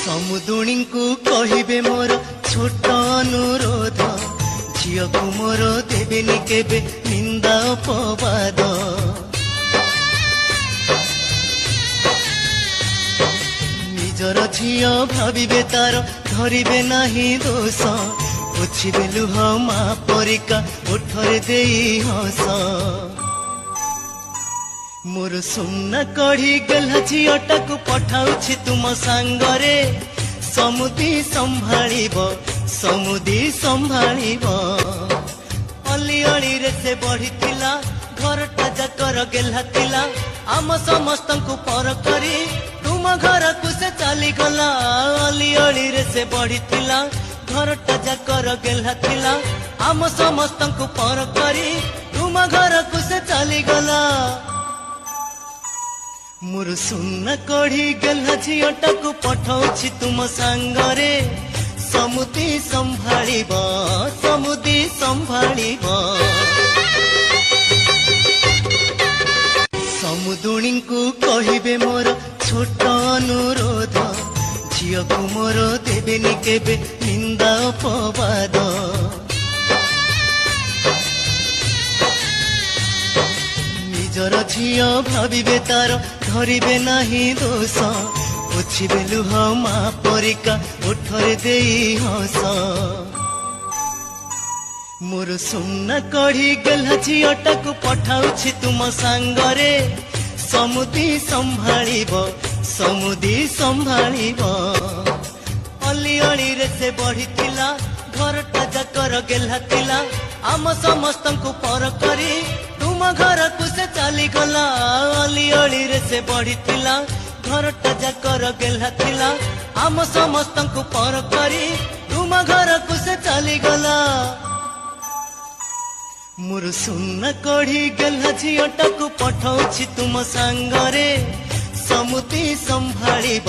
समुदुणी को कहिबे मोर छोट अनुरोध झियो को मोर देवेनी केबे निंदा अपवाद निजर झियो भाविबे तार धरिबे नाही दोष पोछिबे लुह मा परिका ओठरे देई हस मोर सुना कढ़ी गला झीटा को पठाउछि तुम सांगरे समुदी संभाळिब अली अली रे से बढ़िथिला घरटा जाकर गेला थिला आम समस्त को पर करी तुम घर को से चली गला अली अली रे से बढ़िथिला घरटा जाकर गेला थिला आम समस्त को पर करी तुम घर को से चली गला मोर सुना कढ़ी गला झीटा को पठाउछि तुम सांगरे समुदी संभाळिब समुदुणी को कहिबे मोर छोट अनुरोध झियो को मोर देवेनी केबे निंदा अपवाद निजर झियो भाविबे तार धरिबे नाही दोष पोछिबे लुह मा परिका ओठरे देई हस मोर सुना कढ़ी गला झीटा को पठाउछि तुम सांगरे समुदी संभाळिब अली अली रे से बढ़िथिला घरटा जाकर गेला थिला आम समस्त को पर करी तुम घर को से चली गला अली अली रे से बढ़िथिला घरटा जाकर गेला थिला आम समस्त को पर करी तुम घर को से चली गला मोर सुना कढ़ी गला झीटा को पठाउछि तुम सांगरे समुदी संभाळिब